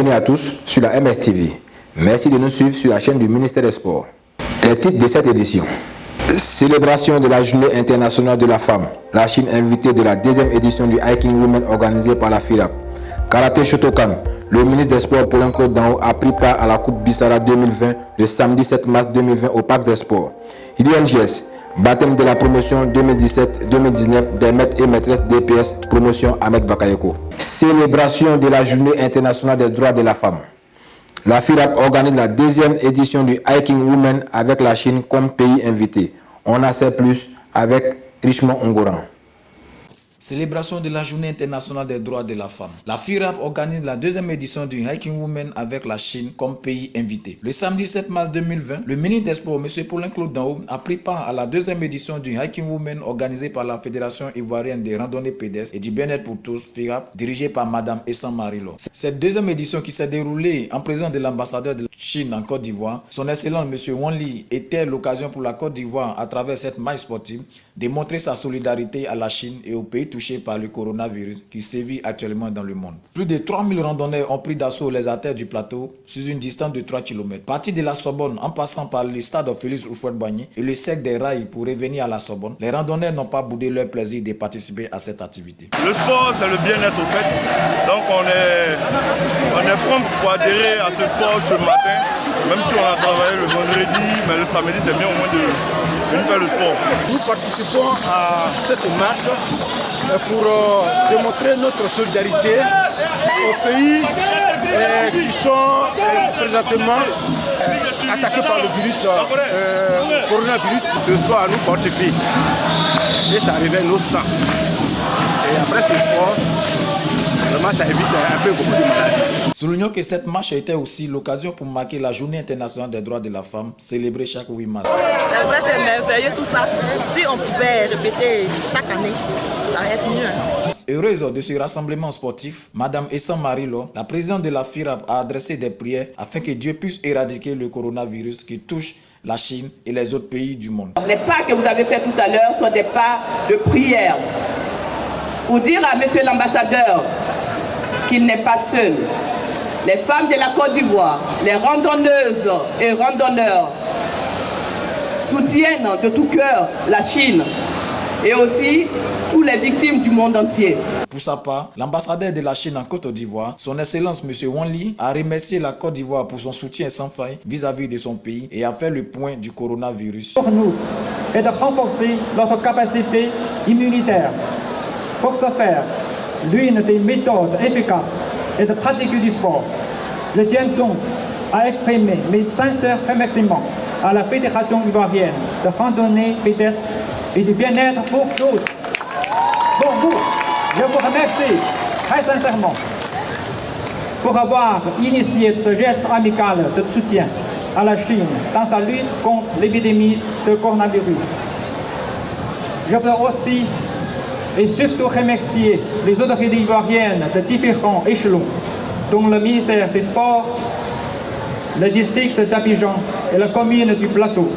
Bienvenue à tous sur la MSTV. Merci de nous suivre sur la chaîne du ministère des Sports. Les titres de cette édition. Célébration de la Journée internationale de la femme. La Chine invitée de la deuxième édition du Hiking Women organisée par la FIRAP. Karaté Shotokan. Le ministre des Sports Paulin-Claude Danho a pris part à la Coupe Bissara 2020 le samedi 7 mars 2020 au Parc des Sports. IDNGS. Baptême de la promotion 2017-2019 des maîtres et maîtresses DPS, promotion Ahmed Bakayoko. Célébration de la Journée internationale des droits de la femme. La FIRAP organise la deuxième édition du Hiking Women avec la Chine comme pays invité. On en sait plus avec Richemont Ongoran. Célébration de la Journée internationale des droits de la femme. La FIRAP organise la deuxième édition du Hiking Women avec la Chine comme pays invité. Le samedi 7 mars 2020, le ministre des Sports, M. Paulin-Claude Danho, a pris part à la deuxième édition du Hiking Women organisée par la Fédération ivoirienne des randonnées pédestres et du bien-être pour tous, FIRAP, dirigée par Mme Essan Marilo. Cette deuxième édition qui s'est déroulée en présence de l'ambassadeur de la Chine en Côte d'Ivoire, son excellence M. Wang Li, était l'occasion pour la Côte d'Ivoire, à travers cette marche sportive, de montrer sa solidarité à la Chine et aux pays touchés par le coronavirus qui sévit actuellement dans le monde. Plus de 3000 randonneurs ont pris d'assaut les artères du plateau sur une distance de 3 km. Partis de la Sorbonne en passant par le stade Félix Houphouët-Boigny et le cercle des rails pour revenir à la Sorbonne, les randonneurs n'ont pas boudé leur plaisir de participer à cette activité. Le sport, c'est le bien-être au fait. Donc on est prompt pour adhérer à ce sport ce matin, même si on a travaillé le vendredi, mais le samedi c'est bien au moins de faire le sport. Nous participons à cette marche pour démontrer notre solidarité aux pays qui sont présentement attaqués par le virus coronavirus. Ce sport nous fortifie et ça réveille nos sangs. Et après ce sport, vraiment ça évite un peu beaucoup de maladies. Soulignons que cette marche était aussi l'occasion pour marquer la Journée internationale des droits de la femme, célébrée chaque 8 mars. C'est vrai, c'est merveilleux tout ça. Si on pouvait répéter chaque année, ça va être mieux. Heureuse de ce rassemblement sportif, Mme Essan Marilo, la présidente de la FIRAP, a adressé des prières afin que Dieu puisse éradiquer le coronavirus qui touche la Chine et les autres pays du monde. Les pas que vous avez fait tout à l'heure sont des pas de prière pour dire à monsieur l'ambassadeur qu'il n'est pas seul. Les femmes de la Côte d'Ivoire, les randonneuses et randonneurs soutiennent de tout cœur la Chine et aussi toutes les victimes du monde entier. Pour sa part, l'ambassadeur de la Chine en Côte d'Ivoire, son excellence M. Wang Li, a remercié la Côte d'Ivoire pour son soutien sans faille vis-à-vis de son pays et a fait le point du coronavirus. Pour nous est de renforcer notre capacité immunitaire. Pour ce faire, l'une des méthodes efficaces est de pratiquer du sport. Je tiens donc à exprimer mes sincères remerciements à la Fédération ivoirienne de randonnée pédestre et du bien-être pour tous. Pour vous, je vous remercie très sincèrement pour avoir initié ce geste amical de soutien à la Chine dans sa lutte contre l'épidémie de coronavirus. Je veux aussi et surtout remercier les autorités ivoiriennes de différents échelons, dont le ministère des Sports, le district d'Abidjan et la commune du Plateau,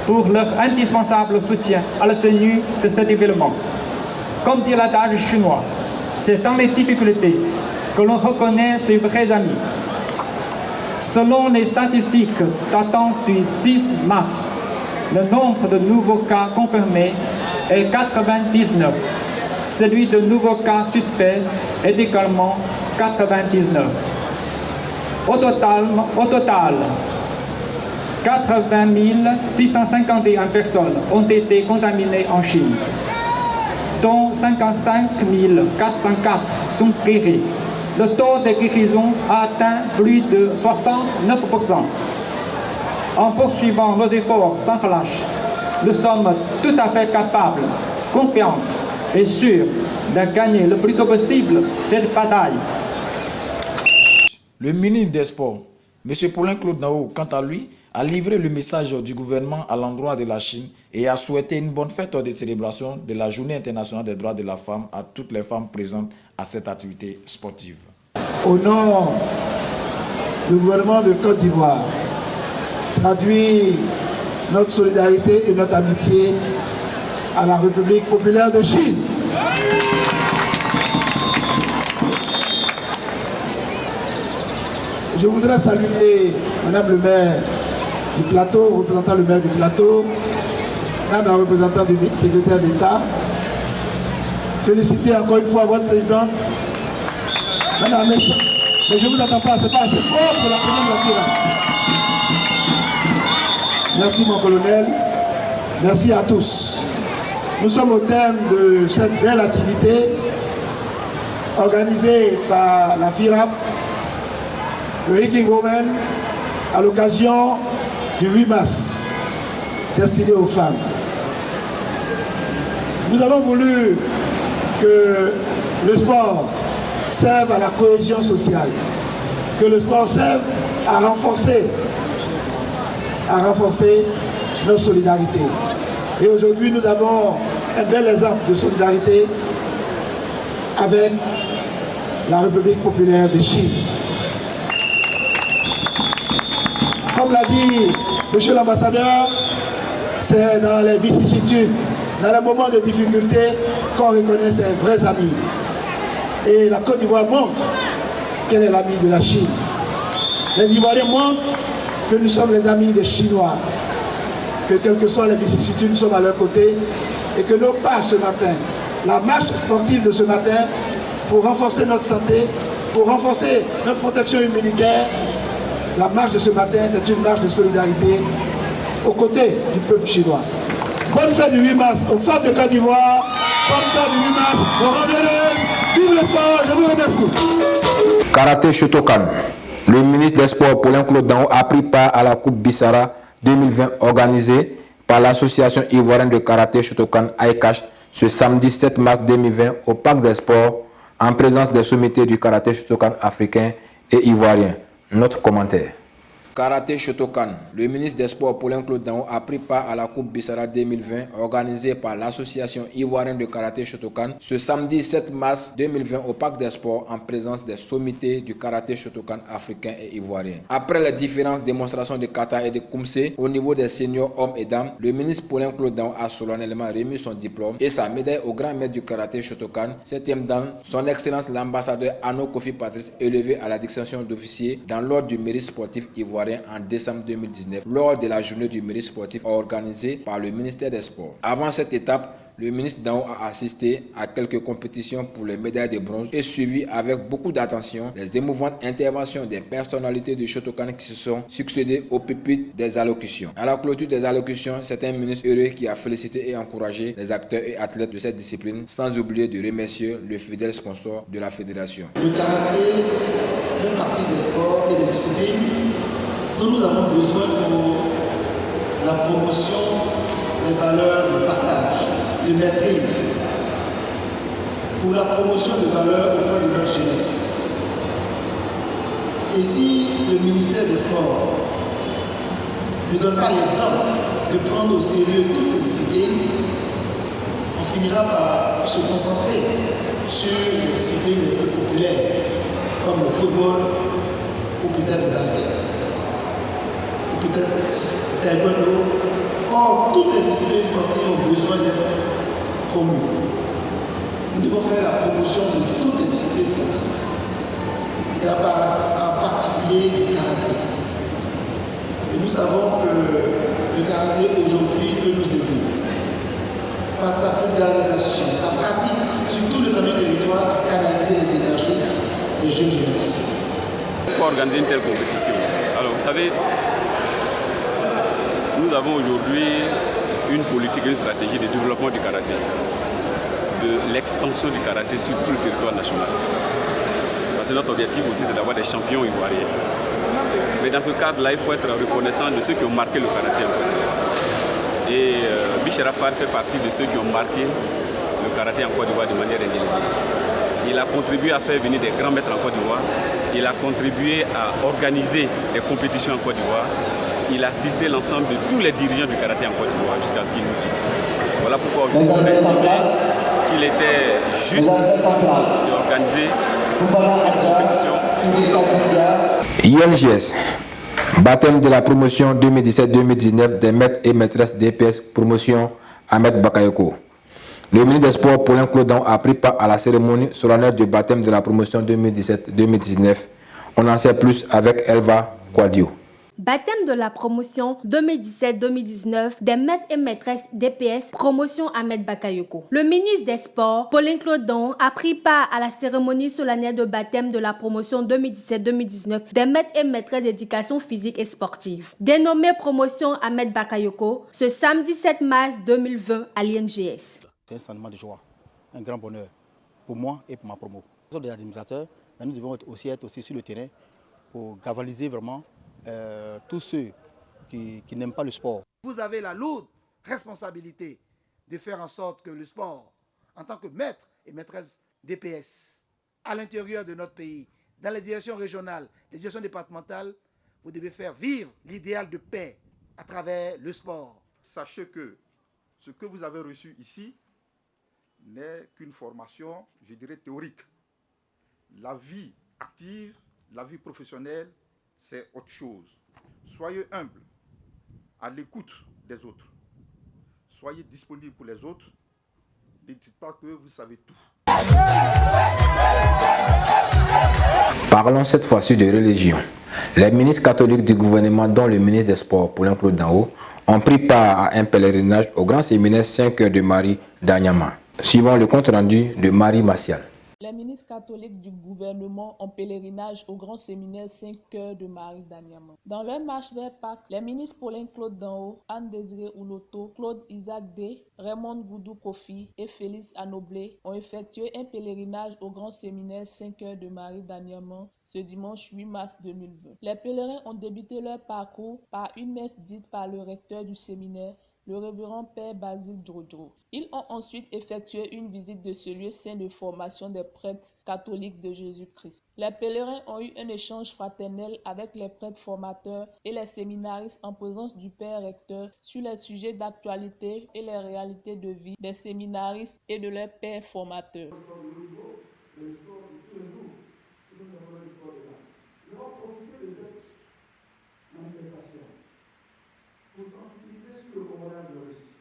pour leur indispensable soutien à la tenue de cet événement. Comme dit l'adage chinois, c'est dans les difficultés que l'on reconnaît ses vrais amis. Selon les statistiques datant du 6 mars, le nombre de nouveaux cas confirmés est 99. Celui de nouveaux cas suspects est également 99. Au total, 80 651 personnes ont été contaminées en Chine, dont 55 404 sont guéris. Le taux de guérison a atteint plus de 69%. En poursuivant nos efforts sans relâche, nous sommes tout à fait capables, confiantes et sûrs de gagner le plus tôt possible cette bataille. Le ministre des Sports, M. Paulin-Claude Danho, quant à lui, a livré le message du gouvernement à l'endroit de la Chine et a souhaité une bonne fête de célébration de la Journée internationale des droits de la femme à toutes les femmes présentes à cette activité sportive. Au nom du gouvernement de Côte d'Ivoire, traduit notre solidarité et notre amitié à la République populaire de Chine. je voudrais saluer Madame le maire du plateau, représentant le maire du plateau, Madame la représentante du secrétaire d'État. Féliciter encore une fois votre présidente. Madame, mais je ne vous attends pas, c'est pas assez fort pour la présidente de la FIRAP. Merci mon colonel, merci à tous. Nous sommes au terme de cette belle activité organisée par la FIRAP, le Hiking Women, à l'occasion du 8 mars, destiné aux femmes. Nous avons voulu que le sport serve à la cohésion sociale, que le sport serve à renforcer notre solidarité. Et aujourd'hui, nous avons un bel exemple de solidarité avec la République populaire de Chine. Comme l'a dit M. l'ambassadeur, c'est dans les vicissitudes, dans les moments de difficulté qu'on reconnaît ses vrais amis. Et la Côte d'Ivoire montre qu'elle est l'amie de la Chine. Les Ivoiriens montrent que nous sommes les amis des Chinois, que quelles que soient les vicissitudes, nous sommes à leur côté et que nos pas ce matin, la marche sportive de ce matin, pour renforcer notre santé, pour renforcer notre protection immunitaire, la marche de ce matin, c'est une marche de solidarité aux côtés du peuple chinois. Bonne fête du 8 mars aux femmes de Côte d'Ivoire, bonne fête du 8 mars aux randonneurs, vive le sport, je vous remercie. Karaté Shotokan. Le ministre des Sports, Paulin Claude Danho, a pris part à la Coupe Bissara 2020 organisée par l'association ivoirienne de karaté Shotokan AIKASH ce samedi 7 mars 2020 au Parc des Sports en présence des sommités du karaté Shotokan africain et ivoirien. Notre commentaire. Karaté Shotokan. Le ministre des Sports Paulin Claude Danho a pris part à la Coupe Bissara 2020 organisée par l'association ivoirienne de karaté Shotokan ce samedi 7 mars 2020 au Parc des Sports en présence des sommités du karaté Shotokan africain et ivoirien. Après les différentes démonstrations de kata et de kumse au niveau des seniors hommes et dames, le ministre Paulin Claude Danho a solennellement remis son diplôme et sa médaille au grand maître du karaté Shotokan, 7e dan, son excellence l'ambassadeur Arnaud Kofi Patrice, élevé à la distinction d'officier dans l'ordre du mérite sportif ivoirien en décembre 2019 lors de la journée du mérite sportif organisée par le ministère des Sports. Avant cette étape, le ministre Danho a assisté à quelques compétitions pour les médailles de bronze et suivi avec beaucoup d'attention les émouvantes interventions des personnalités du Shotokan qui se sont succédées au pupitre des allocutions. À la clôture des allocutions, c'est un ministre heureux qui a félicité et encouragé les acteurs et athlètes de cette discipline, sans oublier de remercier le fidèle sponsor de la fédération. Le karaté fait partie des sports et des disciplines dont nous avons besoin pour la promotion des valeurs de partage, de maîtrise, pour la promotion des valeurs auprès de notre jeunesse. Et si le ministère des Sports ne donne pas l'exemple de prendre au sérieux toutes ces disciplines, on finira par se concentrer sur les disciplines les plus populaires, comme le football ou peut-être le basket. Peut-être taekwondo. Or, toutes les disciplines sportives ont besoin d'être promues. Nous devons faire la promotion de toutes les disciplines sportives, et en particulier du karaté. Et nous savons que le karaté aujourd'hui peut nous aider par sa vulgarisation, sa pratique sur tout le territoire à canaliser les énergies des jeunes générations. Pourquoi organiser une telle compétition? Alors, vous savez, nous avons aujourd'hui une politique, une stratégie de développement du karaté, de l'expansion du karaté sur tout le territoire national. Parce que notre objectif aussi, c'est d'avoir des champions ivoiriens. Mais dans ce cadre-là, il faut être reconnaissant de ceux qui ont marqué le karaté en Côte d'Ivoire. Et Bichara Fall fait partie de ceux qui ont marqué le karaté en Côte d'Ivoire de manière indélébile. Il a contribué à faire venir des grands maîtres en Côte d'Ivoire. Il a contribué à organiser des compétitions en Côte d'Ivoire. Il a assisté l'ensemble de tous les dirigeants du karaté en Côte d'Ivoire jusqu'à ce qu'il nous quitte. Voilà pourquoi aujourd'hui on a estimé qu'il était juste d'organiser une compétition. ILGS, baptême de la promotion 2017-2019 des maîtres et maîtresses DPS promotion Ahmed Bakayoko. Le ministre des Sports Paulin Claude Danho a pris part à la cérémonie solennelle du baptême de la promotion 2017-2019 On en sait plus avec Elva Quadio. Baptême de la promotion 2017-2019 des maîtres et maîtresses DPS promotion Ahmed Bakayoko. Le ministre des Sports, Pauline Clodon, a pris part à la cérémonie solennelle de baptême de la promotion 2017-2019 des maîtres et maîtresses d'éducation physique et sportive. Dénommée promotion Ahmed Bakayoko, ce samedi 7 mars 2020 à l'INGS. C'est un sentiment de joie, un grand bonheur pour moi et pour ma promo. Nous sommes des administrateurs, mais nous devons aussi être sur le terrain pour galvaniser vraiment tous ceux qui n'aiment pas le sport. Vous avez la lourde responsabilité de faire en sorte que le sport, en tant que maître et maîtresse DPS, à l'intérieur de notre pays, dans les directions régionales, les directions départementales, vous devez faire vivre l'idéal de paix à travers le sport. Sachez que ce que vous avez reçu ici n'est qu'une formation, je dirais, théorique. La vie active, la vie professionnelle, c'est autre chose. Soyez humble, à l'écoute des autres. Soyez disponible pour les autres. Ne dites pas que vous savez tout. Parlons cette fois-ci de religion. Les ministres catholiques du gouvernement, dont le ministre des Sports, Pauline Clodon, ont pris part à un pèlerinage au grand séminaire 5 Cœurs de Marie d'Anyama. Suivant le compte rendu de Marie Massial. Les ministres catholiques du gouvernement ont pèlerinage au grand séminaire 5 Cœurs de Marie d'Anyama. Dans leur marche vers Pâques, les ministres Pauline Clodon, Anne-Désirée Ouloto, Claude Isaac D, Raymond Goudou Kofi et Félix Anoblé ont effectué un pèlerinage au grand séminaire 5 Cœurs de Marie d'Anyama ce dimanche 8 mars 2020. Les pèlerins ont débuté leur parcours par une messe dite par le recteur du séminaire, le révérend Père Basile Drodro. Ils ont ensuite effectué une visite de ce lieu saint de formation des prêtres catholiques de Jésus-Christ. Les pèlerins ont eu un échange fraternel avec les prêtres formateurs et les séminaristes en présence du Père recteur sur les sujets d'actualité et les réalités de vie des séminaristes et de leurs pères formateurs. Pour sensibiliser sur le commandant de Russie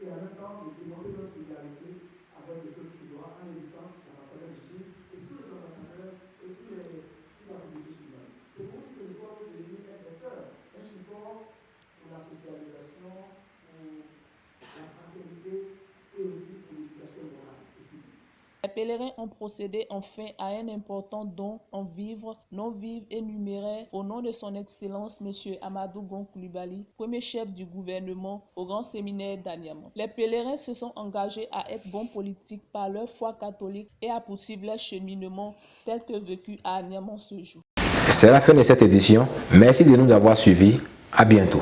et en même temps de demander notre solidarité avec le peuple chinois en évitant l'ambassadeur du Sud et tous les ambassadeurs et toute la communauté chinoise. C'est pour que le sport peut devenir un vecteur, un support pour la socialisation, pour la fraternité et aussi pour l'éducation morale et civile. Les pèlerins ont procédé enfin à un important don en vivres, non-vivres et numéraires au nom de son Excellence M. Amadou Gon Coulibaly, premier chef du gouvernement au grand séminaire d'Anyama. Les pèlerins se sont engagés à être bons politiques par leur foi catholique et à poursuivre leur cheminement tel que vécu à Anyama ce jour. C'est la fin de cette édition. Merci de nous avoir suivis. À bientôt.